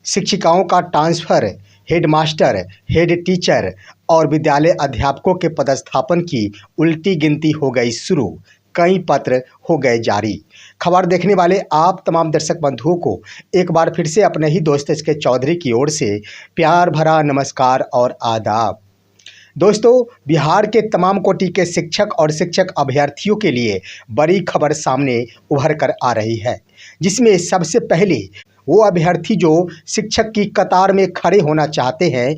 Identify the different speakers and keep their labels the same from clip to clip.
Speaker 1: शिक्षिकाओं का transfer, headmaster, head teacher और विद्यालय अध्यापकों के पदस्थापन की उल्टी गिनती हो गई शुरू। कई पत्र हो गए जारी। खबर देखने वाले आप तमाम दर्शक बंधुओं को एक बार फिर से अपने ही दोस्त एसके चौधरी की ओर से प्यार भरा नमस्कार और आदाब। दोस्तों, बिहार के तमाम कोटि के शिक्षक और शिक्षक अभ्यर्थियों के लिए बड़ी खबर सामने उभर कर आ रही है, जिसमें सबसे पहले वो अभ्यर्थी जो शिक्षक की कतार में खड़े होना चाहते हैं,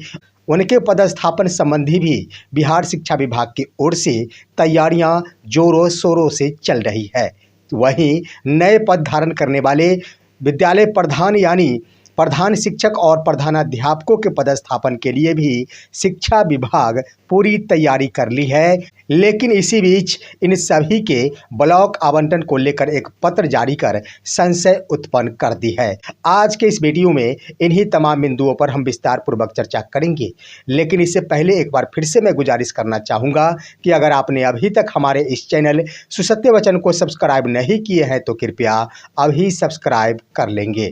Speaker 1: उनके पदस्थापन संबंधी भी बिहार शिक्षा विभाग की ओर से तैयारियां जोरों शोरों से चल रही है। वहीं नए पद धारण करने वाले विद्यालय प्रधान यानी प्रधान शिक्षक और प्रधानाध्यापकों के पदस्थापन के लिए भी शिक्षा विभाग पूरी तैयारी कर ली है। लेकिन इसी बीच इन सभी के ब्लॉक आवंटन को लेकर एक पत्र जारी कर संशय उत्पन्न कर दी है। आज के इस वीडियो में इन्हीं तमाम बिंदुओं पर हम विस्तार पूर्वक चर्चा करेंगे। लेकिन इससे पहले एक बार फिर से मैं गुजारिश करना चाहूँगा कि अगर आपने अभी तक हमारे इस चैनल सुसत्य वचन को सब्सक्राइब नहीं किए हैं तो कृपया अभी सब्सक्राइब कर लेंगे।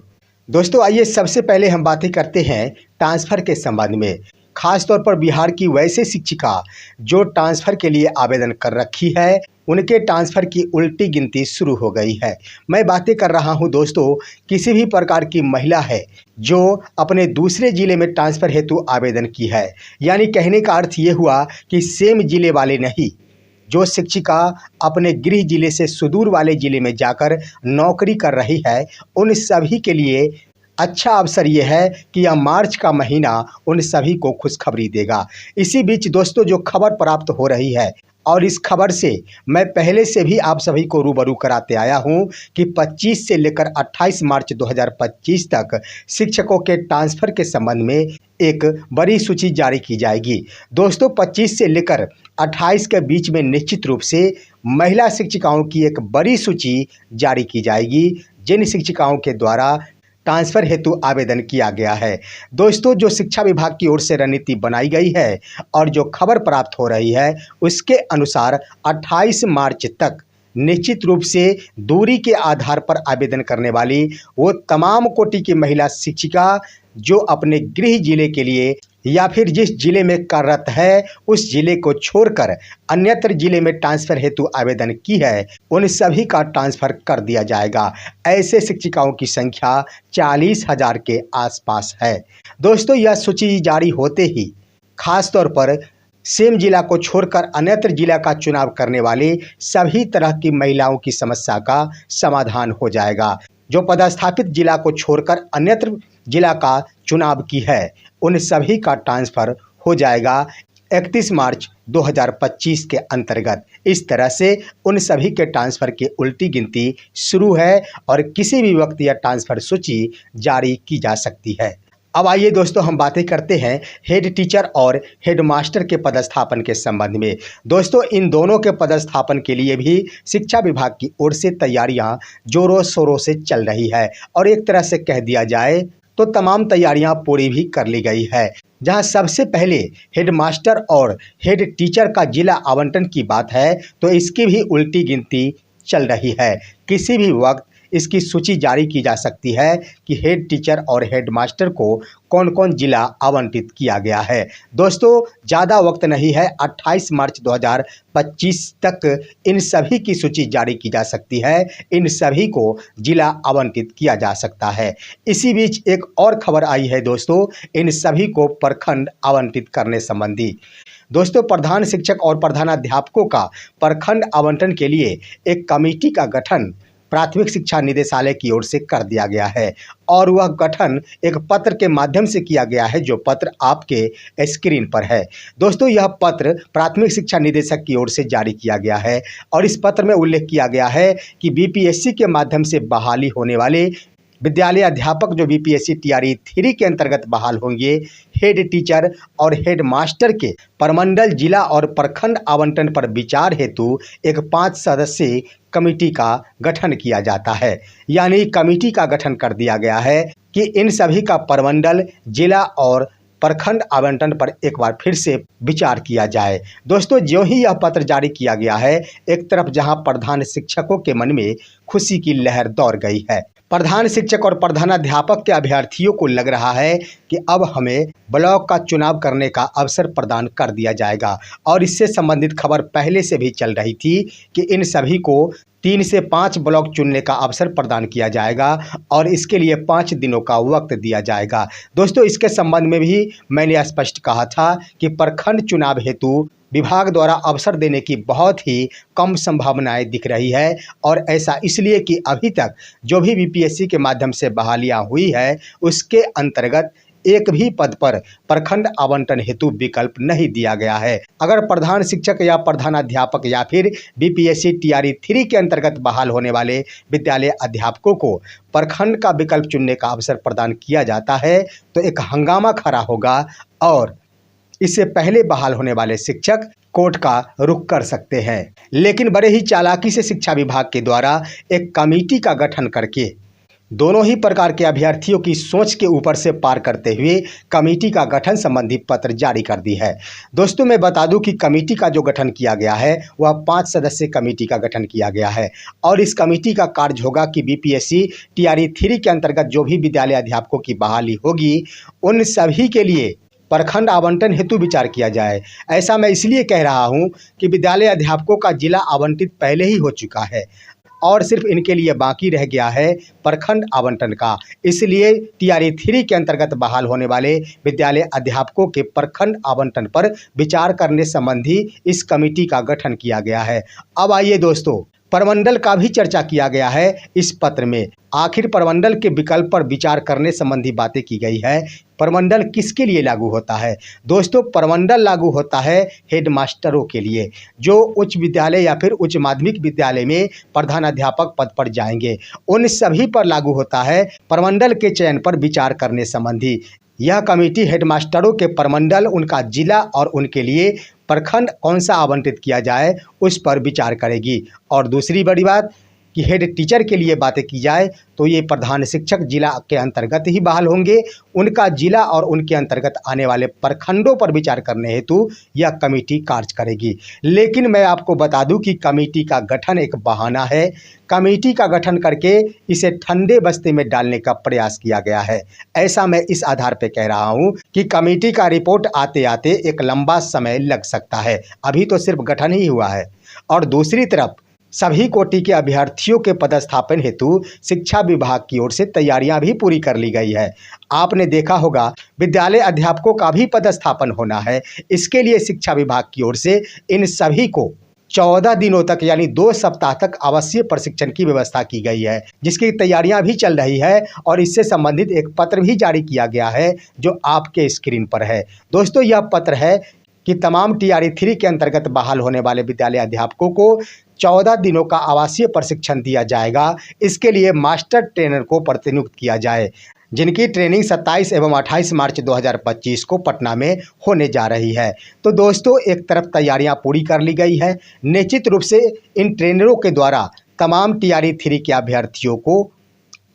Speaker 1: दोस्तों, आइए सबसे पहले हम बातें करते हैं ट्रांसफ़र के संबंध में। खास तौर पर बिहार की वैसे शिक्षिका जो ट्रांसफ़र के लिए आवेदन कर रखी है, उनके ट्रांसफ़र की उल्टी गिनती शुरू हो गई है। मैं बातें कर रहा हूं दोस्तों, किसी भी प्रकार की महिला है जो अपने दूसरे ज़िले में ट्रांसफ़र हेतु आवेदन की है, यानी कहने का अर्थ ये हुआ कि सेम ज़िले वाले नहीं, जो शिक्षिका अपने गृह जिले से सुदूर वाले जिले में जाकर नौकरी कर रही है, उन सभी के लिए अच्छा अवसर ये है कि यह मार्च का महीना उन सभी को खुशखबरी देगा। इसी बीच दोस्तों, जो खबर प्राप्त हो रही है और इस खबर से मैं पहले से भी आप सभी को रूबरू कराते आया हूं कि 25 से लेकर 28 मार्च 2025 तक शिक्षकों के ट्रांसफ़र के संबंध में एक बड़ी सूची जारी की जाएगी। दोस्तों, 25 से लेकर 28 के बीच में निश्चित रूप से महिला शिक्षिकाओं की एक बड़ी सूची जारी की जाएगी, जिन शिक्षिकाओं के द्वारा ट्रांसफ़र हेतु आवेदन किया गया है। दोस्तों, जो शिक्षा विभाग की ओर से रणनीति बनाई गई है और जो खबर प्राप्त हो रही है, उसके अनुसार 28 मार्च तक निश्चित रूप से दूरी के आधार पर आवेदन करने वाली वो तमाम कोटि की महिला शिक्षिका जो अपने गृह जिले के लिए या फिर जिस जिले में कार्यरत है उस जिले को छोड़कर अन्यत्र जिले में ट्रांसफ़र हेतु आवेदन की है, उन सभी का ट्रांसफ़र कर दिया जाएगा। ऐसे शिक्षिकाओं की संख्या 40,000 के आसपास है। दोस्तों, यह सूची जारी होते ही खास तौर पर सेम जिला को छोड़कर अन्यत्र जिला का चुनाव करने वाले सभी तरह की महिलाओं की समस्या का समाधान हो जाएगा। जो पदस्थापित जिला को छोड़कर अन्यत्र जिला का चुनाव की है, उन सभी का ट्रांसफ़र हो जाएगा 31 मार्च 2025 के अंतर्गत। इस तरह से उन सभी के ट्रांसफ़र की उल्टी गिनती शुरू है और किसी भी वक्त यह ट्रांसफ़र सूची जारी की जा सकती है। अब आइए दोस्तों, हम बातें करते हैं हेड टीचर और हेड मास्टर के पदस्थापन के संबंध में। दोस्तों, इन दोनों के पदस्थापन के लिए भी शिक्षा विभाग की ओर से तैयारियां जोरों शोरों से चल रही है और एक तरह से कह दिया जाए तो तमाम तैयारियां पूरी भी कर ली गई है। जहां सबसे पहले हेड मास्टर और हेड टीचर का जिला आवंटन की बात है, तो इसकी भी उल्टी गिनती चल रही है। किसी भी वक्त इसकी सूची जारी की जा सकती है कि हेड टीचर और हेड मास्टर को कौन कौन जिला आवंटित किया गया है। दोस्तों, ज़्यादा वक्त नहीं है, 28 मार्च 2025 तक इन सभी की सूची जारी की जा सकती है, इन सभी को जिला आवंटित किया जा सकता है। इसी बीच एक और खबर आई है दोस्तों, इन सभी को प्रखंड आवंटित करने संबंधी। दोस्तों, प्रधान शिक्षक और प्रधानाध्यापकों का प्रखंड आवंटन के लिए एक कमेटी का गठन प्राथमिक शिक्षा निदेशालय की ओर से कर दिया गया है और वह गठन एक पत्र के माध्यम से किया गया है, जो पत्र आपके स्क्रीन पर है। दोस्तों, यह पत्र प्राथमिक शिक्षा निदेशक की ओर से जारी किया गया है और इस पत्र में उल्लेख किया गया है कि बीपीएससी के माध्यम से बहाली होने वाले विद्यालय अध्यापक जो बीपीएससी टीआरई 3 के अंतर्गत बहाल होंगे, हेड टीचर और हेड मास्टर के प्रमंडल, जिला और प्रखंड आवंटन पर विचार हेतु एक 5 सदस्यीय कमेटी का गठन किया जाता है। यानी कमेटी का गठन कर दिया गया है कि इन सभी का प्रमंडल, जिला और प्रखंड आवंटन पर एक बार फिर से विचार किया जाए। दोस्तों, ज्यों ही यह पत्र जारी किया गया है, एक तरफ जहां प्रधान शिक्षकों के मन में खुशी की लहर दौड़ गई है, प्रधान शिक्षक और प्रधानाध्यापक के अभ्यर्थियों को लग रहा है कि अब हमें ब्लॉक का चुनाव करने का अवसर प्रदान कर दिया जाएगा और इससे संबंधित खबर पहले से भी चल रही थी कि इन सभी को 3 से 5 ब्लॉक चुनने का अवसर प्रदान किया जाएगा और इसके लिए 5 दिनों का वक्त दिया जाएगा। दोस्तों, इसके संबंध में भी मैंने स्पष्ट कहा था कि प्रखंड चुनाव हेतु विभाग द्वारा अवसर देने की बहुत ही कम संभावनाएं दिख रही है और ऐसा इसलिए कि अभी तक जो भी बीपीएससी के माध्यम से बहालियां हुई है उसके अंतर्गत एक भी पद पर प्रखंड आवंटन हेतु विकल्प नहीं दिया गया है। अगर प्रधान शिक्षक या प्रधानाध्यापक या फिर बीपीएससी टीआरई 3 के अंतर्गत बहाल होने वाले विद्यालय अध्यापकों को प्रखंड का विकल्प चुनने का अवसर प्रदान किया जाता है तो एक हंगामा खड़ा होगा और इससे पहले बहाल होने वाले शिक्षक कोर्ट का रुख कर सकते हैं। लेकिन बड़े ही चालाकी से शिक्षा विभाग के द्वारा एक कमेटी का गठन करके दोनों ही प्रकार के अभ्यर्थियों की सोच के ऊपर से पार करते हुए कमेटी का गठन संबंधी पत्र जारी कर दी है। दोस्तों, मैं बता दूं कि कमेटी का जो गठन किया गया है वह 5 सदस्यीय कमेटी का गठन किया गया है और इस कमेटी का कार्य होगा कि बीपीएससी टीआरई 3 के अंतर्गत जो भी विद्यालय अध्यापकों की बहाली होगी उन सभी के लिए प्रखंड आवंटन हेतु विचार किया जाए। ऐसा मैं इसलिए कह रहा हूं कि विद्यालय अध्यापकों का जिला आवंटित पहले ही हो चुका है और सिर्फ इनके लिए बाकी रह गया है प्रखंड आवंटन का। इसलिए टीआरई 3 के अंतर्गत बहाल होने वाले विद्यालय अध्यापकों के प्रखंड आवंटन पर विचार करने संबंधी इस कमेटी का गठन किया गया है। अब आइए दोस्तों, प्रमंडल का भी चर्चा किया गया है इस पत्र में। आखिर प्रमंडल के विकल्प पर विचार करने संबंधी बातें की गई है। प्रमंडल किसके लिए लागू होता है? दोस्तों, प्रमंडल लागू होता है हेडमास्टरों के लिए जो उच्च विद्यालय या फिर उच्च माध्यमिक विद्यालय में प्रधानाध्यापक पद पर जाएंगे। उन सभी पर लागू होता है प्रमंडल के चयन पर विचार करने संबंधी। यह कमेटी हेडमास्टरों के प्रमंडल, उनका जिला और उनके लिए प्रखंड कौन सा आवंटित किया जाए उस पर विचार करेगी। और दूसरी बड़ी बात कि हेड टीचर के लिए बातें की जाए तो ये प्रधान शिक्षक जिला के अंतर्गत ही बहाल होंगे। उनका जिला और उनके अंतर्गत आने वाले प्रखंडों पर विचार करने हेतु यह कमेटी कार्य करेगी। लेकिन मैं आपको बता दूं कि कमेटी का गठन एक बहाना है। कमेटी का गठन करके इसे ठंडे बस्ते में डालने का प्रयास किया गया है। ऐसा मैं इस आधार पर कह रहा हूं कि कमेटी का रिपोर्ट आते आते एक लंबा समय लग सकता है। अभी तो सिर्फ गठन ही हुआ है। और दूसरी तरफ सभी कोटि के अभ्यर्थियों के पदस्थापन हेतु शिक्षा विभाग की ओर से तैयारियां भी पूरी कर ली गई है। आपने देखा होगा विद्यालय अध्यापकों का भी पदस्थापन होना है। इसके लिए शिक्षा विभाग की ओर से इन सभी को 14 दिनों तक यानी 2 सप्ताह तक आवासीय प्रशिक्षण की व्यवस्था की गई है, जिसकी तैयारियां भी चल रही है और इससे संबंधित एक पत्र भी जारी किया गया है जो आपके स्क्रीन पर है। दोस्तों, यह पत्र है कि तमाम टीआरई 3 के अंतर्गत बहाल होने वाले विद्यालय अध्यापकों को 14 दिनों का आवासीय प्रशिक्षण दिया जाएगा। इसके लिए मास्टर ट्रेनर को प्रतिनियुक्त किया जाए, जिनकी ट्रेनिंग 27 एवं 28 मार्च 2025 को पटना में होने जा रही है। तो दोस्तों, एक तरफ तैयारियां पूरी कर ली गई है। निश्चित रूप से इन ट्रेनरों के द्वारा तमाम टीआरई 3 के अभ्यर्थियों को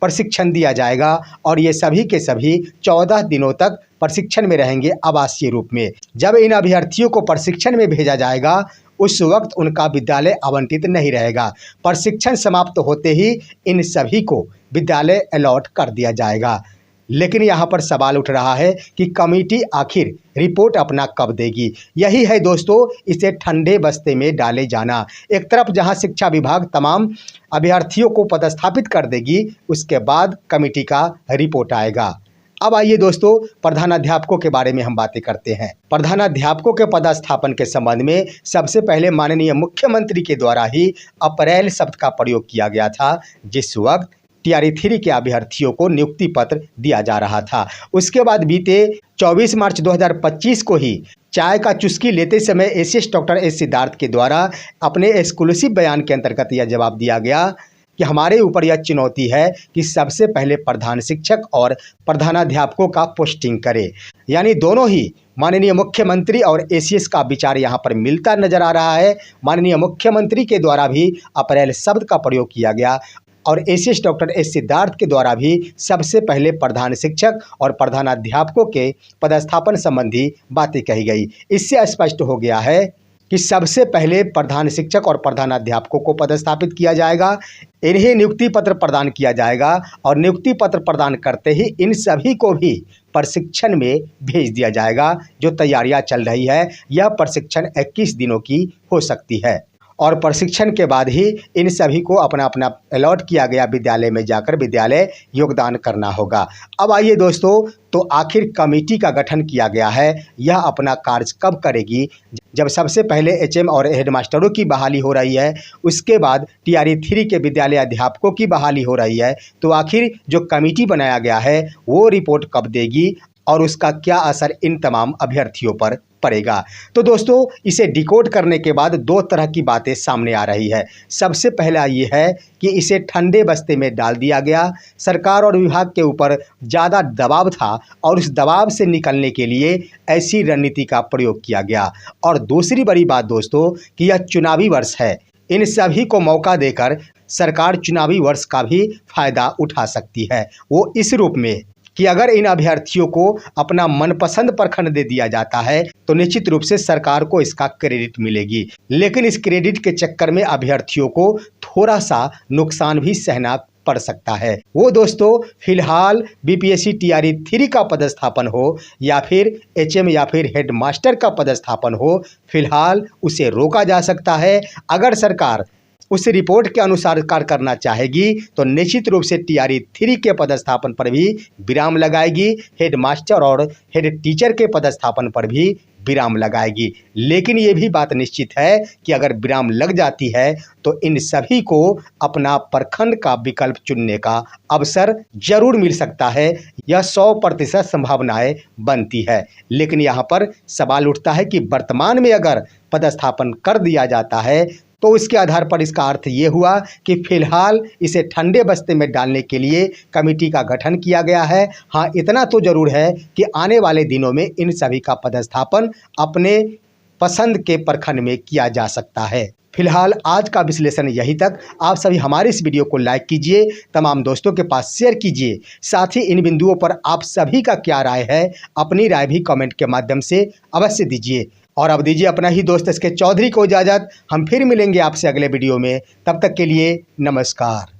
Speaker 1: प्रशिक्षण दिया जाएगा और ये सभी के सभी 14 दिनों तक प्रशिक्षण में रहेंगे आवासीय रूप में। जब इन अभ्यर्थियों को प्रशिक्षण में भेजा जाएगा उस वक्त उनका विद्यालय आवंटित नहीं रहेगा। प्रशिक्षण समाप्त होते ही इन सभी को विद्यालय अलॉट कर दिया जाएगा। लेकिन यहाँ पर सवाल उठ रहा है कि कमेटी आखिर रिपोर्ट अपना कब देगी। यही है दोस्तों इसे ठंडे बस्ते में डाले जाना। एक तरफ जहाँ शिक्षा विभाग तमाम अभ्यर्थियों को पदस्थापित कर देगी, उसके बाद कमेटी का रिपोर्ट आएगा। अब आइए दोस्तों, प्रधानाध्यापकों के बारे में हम बातें करते हैं। प्रधानाध्यापकों के पदस्थापन के संबंध में सबसे पहले माननीय मुख्यमंत्री के द्वारा ही अप्रैल शब्द का प्रयोग किया गया था, जिस वक्त टीआरई 3 के अभ्यर्थियों को नियुक्ति पत्र दिया जा रहा था। उसके बाद बीते 24 मार्च 2025 को ही चाय का चुस्की लेते समय एसीएस डॉक्टर एस सिद्धार्थ के द्वारा अपने एक्सक्लूसिव बयान के अंतर्गत यह जवाब दिया गया कि हमारे ऊपर यह चुनौती है कि सबसे पहले प्रधान शिक्षक और प्रधानाध्यापकों का पोस्टिंग करे। यानी दोनों ही माननीय मुख्यमंत्री और एसीएस का विचार यहाँ पर मिलता नजर आ रहा है। माननीय मुख्यमंत्री के द्वारा भी अप्रैल शब्द का प्रयोग किया गया और एसीएस डॉक्टर एस सिद्धार्थ के द्वारा भी सबसे पहले प्रधान शिक्षक और प्रधानाध्यापकों के पदस्थापन संबंधी बातें कही गई। इससे स्पष्ट हो गया है कि सबसे पहले प्रधान शिक्षक और प्रधानाध्यापकों को पदस्थापित किया जाएगा। इन्हें नियुक्ति पत्र प्रदान किया जाएगा और नियुक्ति पत्र प्रदान करते ही इन सभी को भी प्रशिक्षण में भेज दिया जाएगा। जो तैयारियां चल रही है, यह प्रशिक्षण 21 दिनों की हो सकती है और प्रशिक्षण के बाद ही इन सभी को अपना अपना अलॉट किया गया विद्यालय में जाकर विद्यालय योगदान करना होगा। अब आइए दोस्तों, तो आखिर कमेटी का गठन किया गया है, यह अपना कार्य कब करेगी? जब सबसे पहले एचएम और हेडमास्टरों की बहाली हो रही है, उसके बाद टीआरई 3 के विद्यालय अध्यापकों की बहाली हो रही है, तो आखिर जो कमेटी बनाया गया है वो रिपोर्ट कब देगी और उसका क्या असर इन तमाम अभ्यर्थियों पर पड़ेगा? तो दोस्तों, इसे डिकोड करने के बाद दो तरह की बातें सामने आ रही है। सबसे पहला ये है कि इसे ठंडे बस्ते में डाल दिया गया। सरकार और विभाग के ऊपर ज़्यादा दबाव था और उस दबाव से निकलने के लिए ऐसी रणनीति का प्रयोग किया गया। और दूसरी बड़ी बात दोस्तों कि यह चुनावी वर्ष है, इन सभी को मौका देकर सरकार चुनावी वर्ष का भी फायदा उठा सकती है। वो इस रूप में कि अगर इन अभ्यर्थियों को अपना मनपसंद प्रखंड दे दिया जाता है तो निश्चित रूप से सरकार को इसका क्रेडिट मिलेगी, लेकिन इस क्रेडिट के चक्कर में अभ्यर्थियों को थोड़ा सा नुकसान भी सहना पड़ सकता है। वो दोस्तों, फिलहाल बीपीएससी टीआरई 3 का पदस्थापन हो या फिर एचएम या फिर हेडमास्टर का पदस्थापन हो, फिलहाल उसे रोका जा सकता है। अगर सरकार उस रिपोर्ट के अनुसार कार्य करना चाहेगी तो निश्चित रूप से टीआरई 3 के पदस्थापन पर भी विराम लगाएगी, हेडमास्टर और हेड टीचर के पदस्थापन पर भी विराम लगाएगी। लेकिन ये भी बात निश्चित है कि अगर विराम लग जाती है तो इन सभी को अपना प्रखंड का विकल्प चुनने का अवसर जरूर मिल सकता है। यह 100% संभावनाएं बनती है। लेकिन यहाँ पर सवाल उठता है कि वर्तमान में अगर पदस्थापन कर दिया जाता है तो इसके आधार पर इसका अर्थ ये हुआ कि फिलहाल इसे ठंडे बस्ते में डालने के लिए कमेटी का गठन किया गया है। हाँ, इतना तो जरूर है कि आने वाले दिनों में इन सभी का पदस्थापन अपने पसंद के प्रखंड में किया जा सकता है। फिलहाल आज का विश्लेषण यही तक। आप सभी हमारे इस वीडियो को लाइक कीजिए, तमाम दोस्तों के पास शेयर कीजिए। साथ ही इन बिंदुओं पर आप सभी का क्या राय है, अपनी राय भी कमेंट के माध्यम से अवश्य दीजिए। और अब दीजिए अपना ही दोस्त एसके चौधरी को इजाज़त। हम फिर मिलेंगे आपसे अगले वीडियो में। तब तक के लिए नमस्कार।